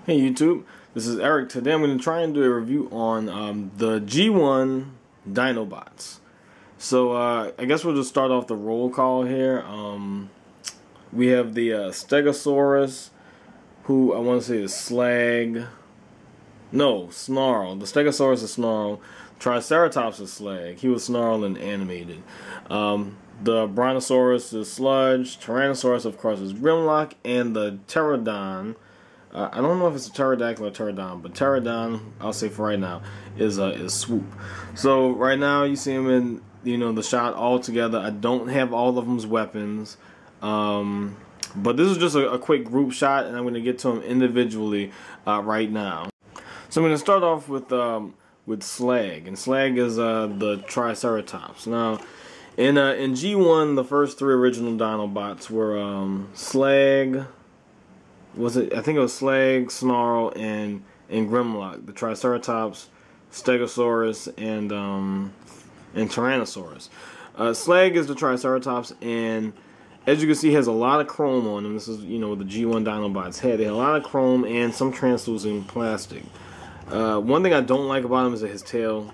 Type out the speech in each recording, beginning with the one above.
Hey YouTube, this is Eric. Today I'm going to try and do a review on the G1 Dinobots. So I guess we'll just start off the roll call here. We have the Stegosaurus, who I want to say is Slag. No, Snarl. The Stegosaurus is Snarl. Triceratops is Slag. He was Snarl and animated. The Brontosaurus is Sludge. Tyrannosaurus, of course, is Grimlock. And the Pterodon, I don't know if it's a pterodactyl or pterodon, but pterodon, I'll say for right now, is Swoop. So right now you see him in the shot all together. I don't have all of them's weapons, but this is just a quick group shot, and I'm going to get to them individually right now. So I'm going to start off with Slag, and Slag is the Triceratops. Now, in G1, the first three original Dinobots were Slag. I think it was Slag, Snarl, and Grimlock. The Triceratops, Stegosaurus, and Tyrannosaurus. Slag is the Triceratops, and as you can see, he has a lot of chrome on him. This is, what the G1 Dinobots had. They had a lot of chrome and some translucent plastic. One thing I don't like about him is that his tail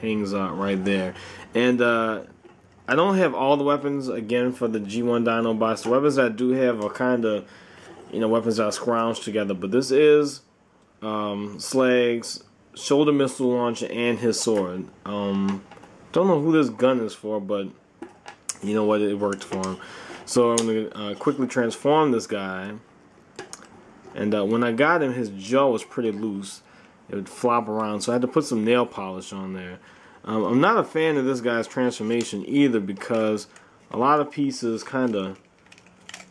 hangs right there. And I don't have all the weapons, again, for the G1 Dinobots. The weapons I do have are kind of weapons that are scrounged together, but this is Slag's shoulder missile launcher and his sword. Don't know who this gun is for, but you know what, it worked for him. So I'm going to quickly transform this guy, and when I got him, his jaw was pretty loose. It would flop around, so I had to put some nail polish on there. I'm not a fan of this guy's transformation either, because a lot of pieces kind of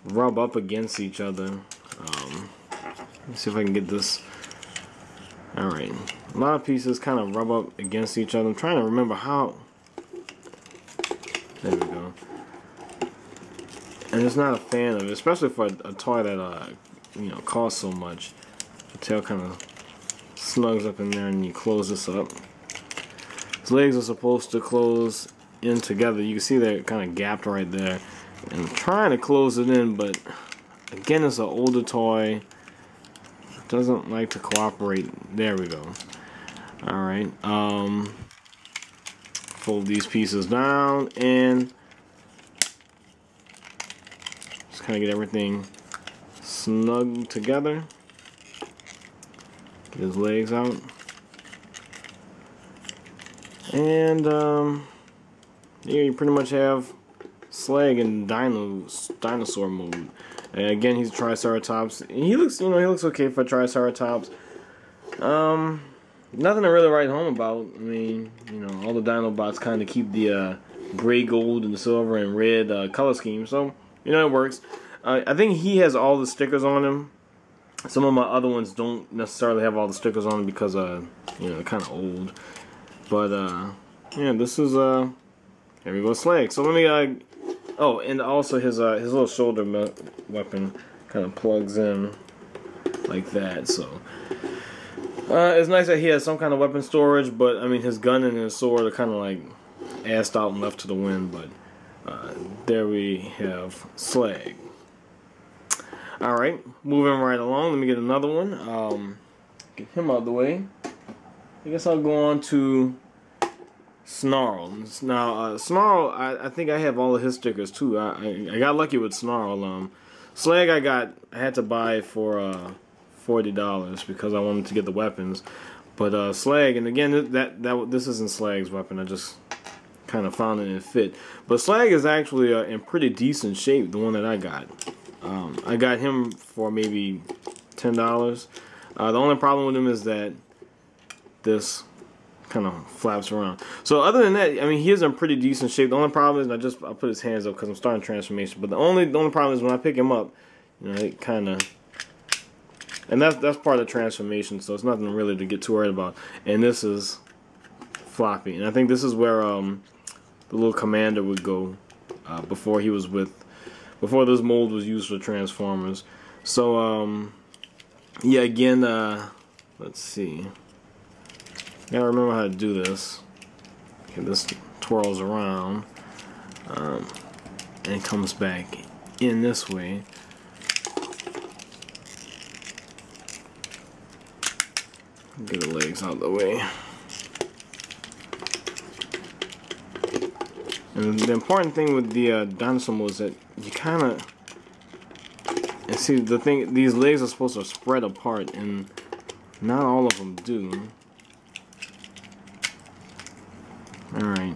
rub up against each other. Let's see if I can get this. Alright, a lot of pieces kind of rub up against each other. I'm trying to remember how. There we go. And it's not a fan of it, especially for a toy that costs so much. The tail kind of snugs up in there, and you close this up. His legs are supposed to close in together. You can see they're kind of gapped right there. And I'm trying to close it in, but again, it's an older toy. It doesn't like to cooperate. There we go. Alright. Fold these pieces down and just kind of get everything snug together. Get his legs out. And yeah, you pretty much have Slag in dinosaur mode. And again, he's a Triceratops. He looks, he looks okay for a Triceratops. Nothing to really write home about. I mean, all the Dinobots kind of keep the gray, gold, and silver and red color scheme, so it works. I think he has all the stickers on him. Some of my other ones don't necessarily have all the stickers on them because they're kind of old. But yeah, this is here we go, Slag. So let me oh, and also his little shoulder weapon kind of plugs in like that. So it's nice that he has some kind of weapon storage, but I mean his gun and his sword are kind of like assed out and left to the wind. But there we have Slag. All right, moving right along. Let me get another one. Get him out of the way. I guess I'll go on to Snarl. Now, Snarl, I think I have all of his stickers too. I got lucky with Snarl. Slag I had to buy for $40 because I wanted to get the weapons. But Slag, and again, this isn't Slag's weapon. I just kind of found it and it fit. But Slag is actually in pretty decent shape. The one that I got. I got him for maybe $10. The only problem with him is that this kind of flaps around. So other than that, I mean, he is in pretty decent shape. The only problem is I put his hands up because I'm starting transformation. But the only problem is when I pick him up, it kind of, and that's part of the transformation. So it's nothing really to get too worried about. And this is floppy, and I think this is where the little commander would go before this mold was used for Transformers. So yeah, again, let's see. Gotta remember how to do this. Okay, this twirls around and comes back in this way. Get the legs out of the way. And the important thing with the dinosaur mode is that you kind of, and see the thing, these legs are supposed to spread apart, and not all of them do. Alright,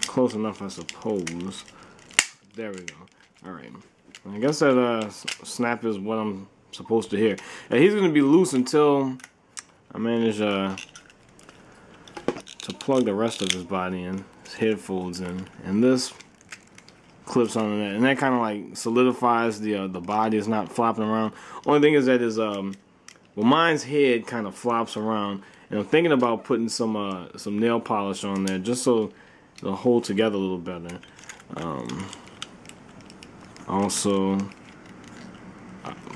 close enough I suppose. There we go. Alright, I guess that snap is what I'm supposed to hear. And he's going to be loose until I manage to plug the rest of his body in. His head folds in, and this clips onto that, and that kind of like solidifies the body. It's not flopping around. Only thing is that is well, mine's head kind of flops around, and I'm thinking about putting some nail polish on there just so it'll hold together a little better. Also,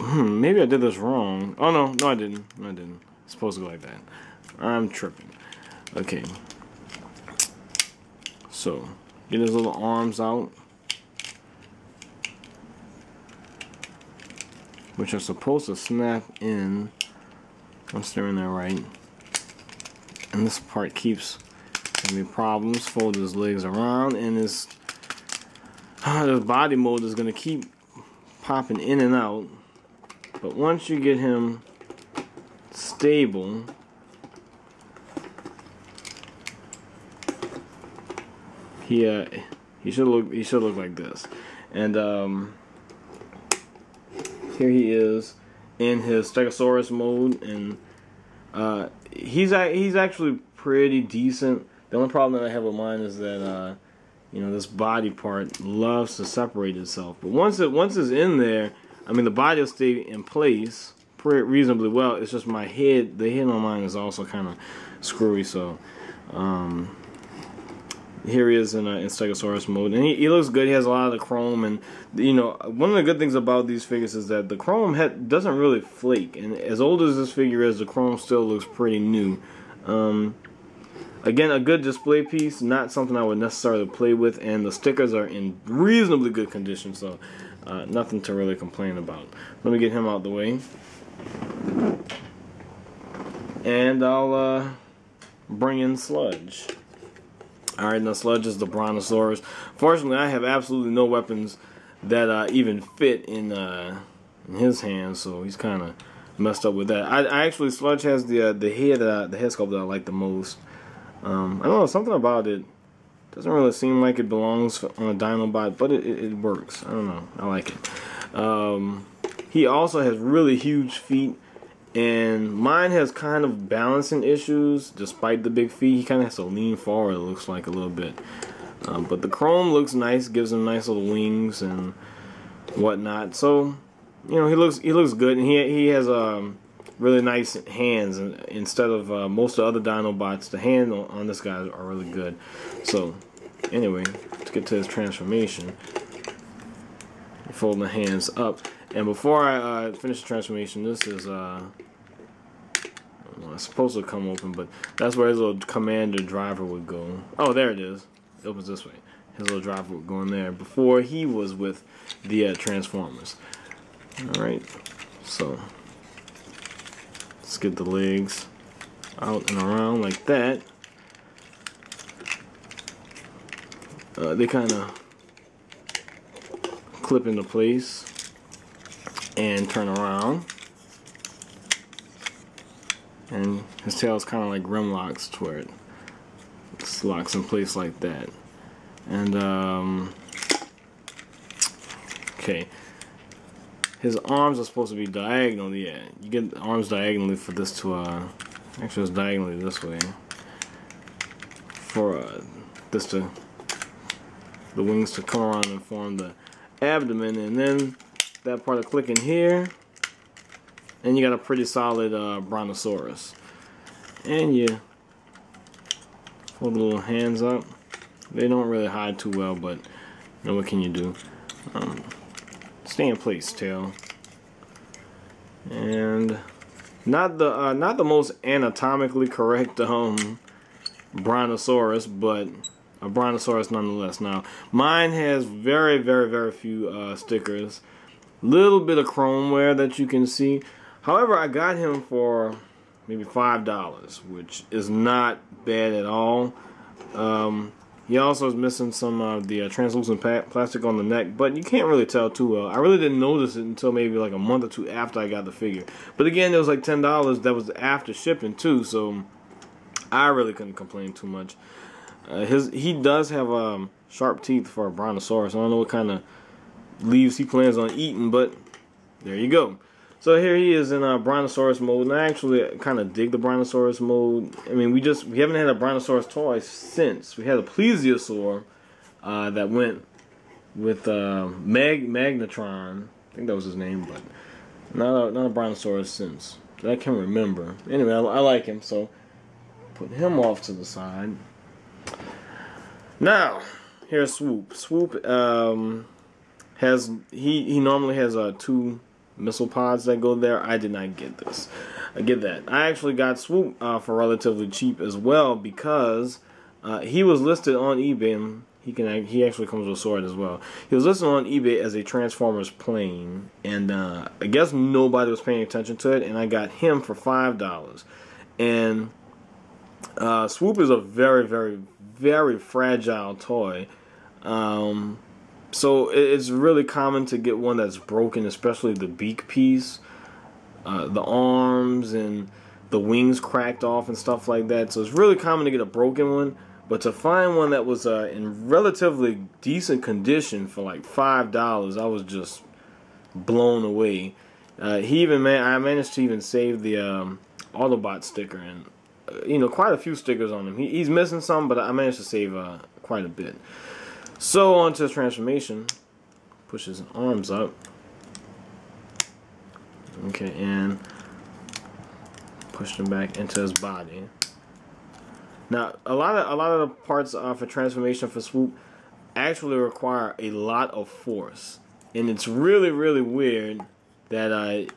maybe I did this wrong. Oh no, I didn't. No, I didn't. It's supposed to go like that. I'm tripping. Okay. So, get his little arms out, which are supposed to snap in once they're in there right. And this part keeps giving me problems. Fold his legs around, and his body mold is going to keep popping in and out. But once you get him stable, he should look like this. And here he is in his Stegosaurus mode, and he's actually pretty decent. The only problem that I have with mine is that you know, this body part loves to separate itself. But once it's in there, I mean, the body will stay in place pretty reasonably well. It's just my head, the head on mine is also kind of screwy. So here he is in Stegosaurus mode, and he looks good. He has a lot of the chrome, and you know, one of the good things about these figures is that the chrome doesn't really flake. And as old as this figure is, the chrome still looks pretty new. Again, a good display piece, not something I would necessarily play with, and the stickers are in reasonably good condition, so nothing to really complain about. Let me get him out the way, and I'll bring in Sludge. Alright, now Sludge is the Brontosaurus. Fortunately, I have absolutely no weapons that even fit in his hands, so he's kind of messed up with that. I actually, Sludge has the head sculpt that I like the most. I don't know, something about it doesn't really seem like it belongs on a Dinobot, but it works. I don't know, I like it. He also has really huge feet, and mine has kind of balancing issues despite the big feet. He kind of has to lean forward, it looks like, a little bit. But the chrome looks nice, gives him nice little wings and whatnot. So, you know, he looks good, and he has really nice hands, and instead of most of the other Dinobots, the hand on this guy are really good. So anyway, let's get to his transformation. Folding the hands up, and before I finish the transformation, this is it's supposed to come open, but that's where his little commander driver would go. Oh, there it is. It opens this way. His little driver would go in there before he was with the Transformers. Alright, so let's get the legs out and around like that. They kind of clip into place and turn around. And his tail is kind of like Grimlock's, to where it locks in place like that. And okay, his arms are supposed to be diagonal. Yeah, you get the arms diagonally for this to actually it's diagonally this way for this to the wings to come around and form the abdomen, and then that part of clicking here, and you got a pretty solid Brontosaurus. And you fold the little hands up. They don't really hide too well, but you know, what can you do? Stay in place, tail. And not the most anatomically correct Brontosaurus, but a Brontosaurus nonetheless. Now, mine has very, very, very few stickers. Little bit of chrome wear that you can see. However, I got him for maybe $5, which is not bad at all. He also is missing some of the translucent plastic on the neck, but you can't really tell too well. I really didn't notice it until maybe like a month or two after I got the figure. But again, it was like $10. That was after shipping too, so I really couldn't complain too much. He does have sharp teeth for a brontosaurus. I don't know what kind of leaves he plans on eating, but there you go. So here he is in brontosaurus mode, and I actually kind of dig the brontosaurus mode. I mean, we haven't had a brontosaurus toy since we had a plesiosaur that went with Magnetron. I think that was his name, but not a brontosaurus since that I can remember. Anyway, I like him, so put him off to the side. Now here's Swoop. Swoop has he normally has 2 missile pods that go there. I did not get this. I get that. I actually got Swoop for relatively cheap as well because he was listed on eBay, and he actually comes with a sword as well. He was listed on eBay as a Transformers plane, and I guess nobody was paying attention to it, and I got him for $5. And Swoop is a very, very, very fragile toy. So it's really common to get one that's broken, especially the beak piece, the arms and the wings cracked off and stuff like that. So it's really common to get a broken one, but to find one that was in relatively decent condition for like $5, I was just blown away. I managed to even save the Autobot sticker, and quite a few stickers on him. He's missing some, but I managed to save quite a bit. So on to his transformation. Push his arms up. Okay, and push them back into his body. Now, a lot of the parts for transformation for Swoop actually require a lot of force, and it's really, really weird that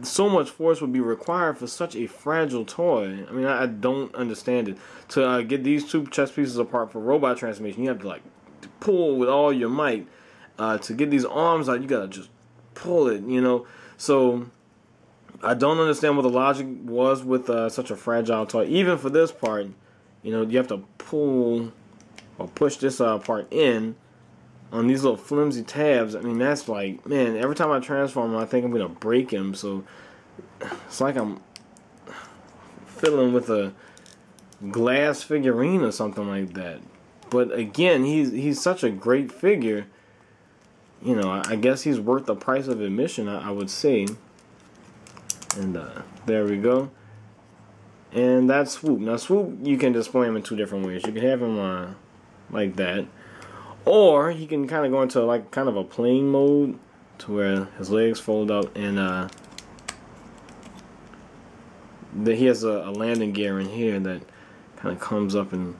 so much force would be required for such a fragile toy. I mean, I don't understand it. To get these 2 chest pieces apart for robot transformation, you have to like pull with all your might. To get these arms out, you gotta just pull it, So I don't understand what the logic was with such a fragile toy. Even for this part, you have to pull or push this part in on these little flimsy tabs. I mean, that's like, man, every time I transform him, I think I'm gonna break him. So it's like I'm fiddling with a glass figurine or something like that. But again, he's such a great figure. I guess he's worth the price of admission, I would say. And there we go. And that's Swoop. Now Swoop, you can display him in 2 different ways. You can have him like that, or he can kind of go into like kind of a plane mode, to where his legs fold up, and he has a landing gear in here that kind of comes up and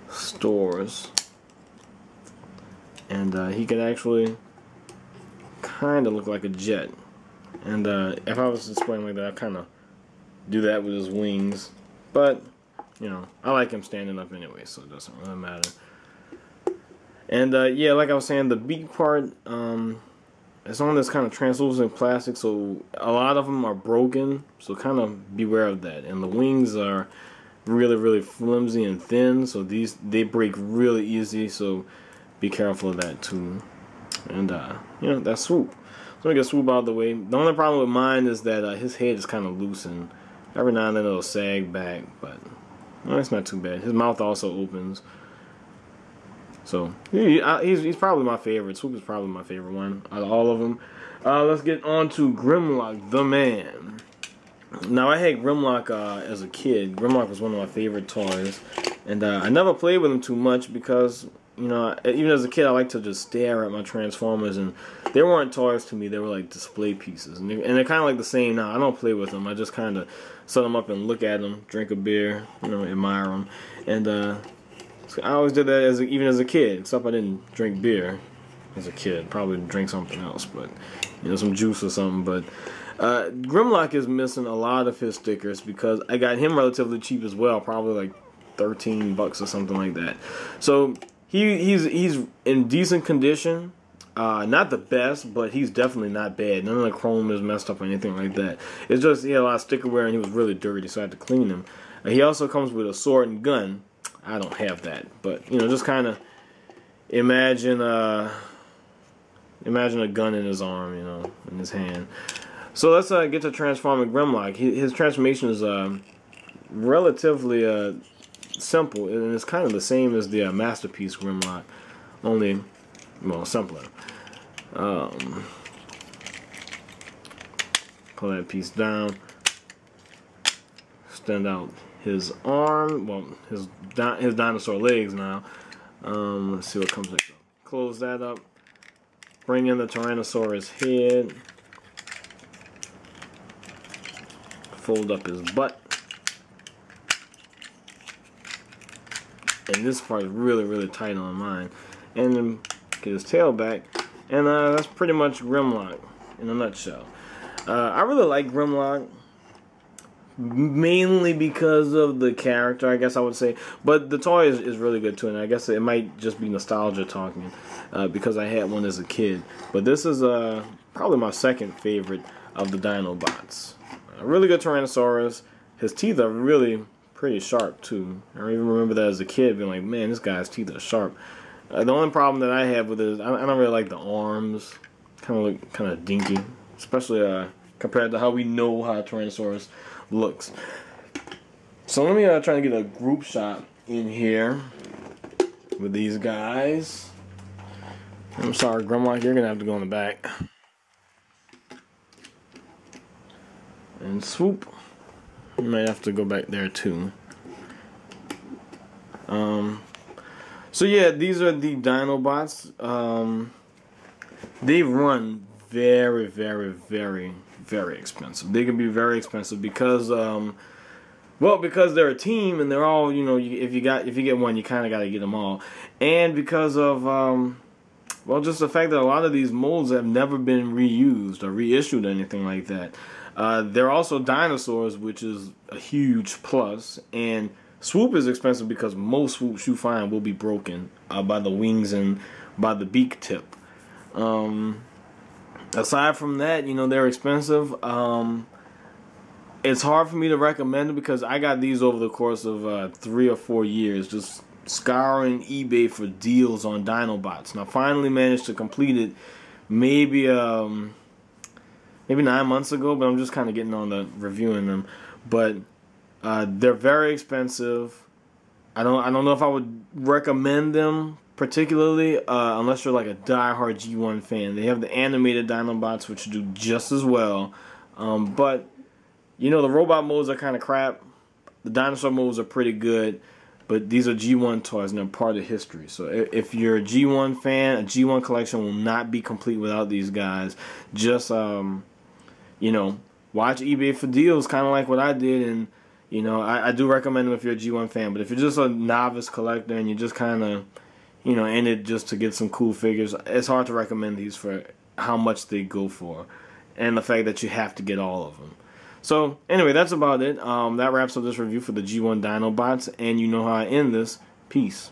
stores, and he can actually kind of look like a jet. And if I was displaying like that, I'd kind of do that with his wings, but I like him standing up anyway, so it doesn't really matter. And yeah, like I was saying, the beak part, it's on this kind of translucent plastic, so a lot of them are broken, so kind of beware of that. And the wings are really, really flimsy and thin, so they break really easy, so be careful of that too. And that's Swoop. So let me get Swoop out of the way. The only problem with mine is that his head is kind of loose, and every now and then it'll sag back, but it's not too bad. His mouth also opens. So he's probably my favorite. Swoop is probably my favorite one out of all of them. Let's get on to Grimlock, the man. Now, I had Grimlock as a kid. Grimlock was one of my favorite toys, and I never played with him too much because, even as a kid, I liked to just stare at my Transformers, and they weren't toys to me. They were like display pieces, and they're kind of like the same now. I don't play with them. I just kind of set them up and look at them, drink a beer, admire them, and I always did that even as a kid, except I didn't drink beer as a kid. Probably drink something else, but some juice or something. But Grimlock is missing a lot of his stickers because I got him relatively cheap as well, probably like $13 or something like that. So he's in decent condition. Not the best, but he's definitely not bad. None of the chrome is messed up or anything like that. It's just he had a lot of sticker wear and he was really dirty, so I had to clean him. He also comes with a sword and gun. I don't have that, but you know, just kind of imagine a gun in his arm, you know, in his hand. So let's get to transforming Grimlock. His transformation is relatively simple, and it's kind of the same as the Masterpiece Grimlock, only, well, simpler. Pull that piece down, extend out his arm, well, his dinosaur legs now. Let's see what comes next. Close that up, bring in the Tyrannosaurus head, fold up his butt. And this part is really, really tight on mine. And then get his tail back. And that's pretty much Grimlock in a nutshell. I really like Grimlock, mainly because of the character, I guess I would say. But the toy is really good too, and I guess it might just be nostalgia talking, because I had one as a kid. But this is probably my second favorite of the Dinobots. A really good Tyrannosaurus. His teeth are really pretty sharp too. I even remember that as a kid, being like, man, this guy's teeth are sharp. The only problem that I have with it is I don't really like the arms. Kind of look kind of dinky, especially compared to how we know how Tyrannosaurus looks. So let me try to get a group shot in here with these guys. I'm sorry, Grimlock, you're gonna have to go in the back. And swoop. You might have to go back there too. So yeah, these are the Dinobots. They run very, very, very, very expensive. They can be very expensive because, well, because they're a team and they're all, you know, if you get one, you kind of got to get them all, and because of, well, just the fact that a lot of these molds have never been reused or reissued or anything like that. They're also dinosaurs, which is a huge plus, and swoop is expensive because most swoops you find will be broken by the wings and by the beak tip. Aside from that, you know, they're expensive. It's hard for me to recommend them because I got these over the course of 3 or 4 years, just scouring eBay for deals on Dinobots. And I finally managed to complete it maybe 9 months ago, but I'm just kind of getting on to reviewing them. But they're very expensive. I don't know if I would recommend them particularly unless you're like a die-hard G1 fan. They have the animated Dinobots, which do just as well. But you know, the robot modes are kind of crap. The dinosaur modes are pretty good. But these are G1 toys and they're part of history. So if you're a G1 fan, a G1 collection will not be complete without these guys. Just you know, watch eBay for deals, kind of like what I did, and you know, I do recommend them if you're a G1 fan. But if you're just a novice collector and you're just kind of, you know, in it just to get some cool figures, it's hard to recommend these for how much they go for, and the fact that you have to get all of them. So anyway, that's about it. That wraps up this review for the G1 Dinobots, and you know how I end this. Peace.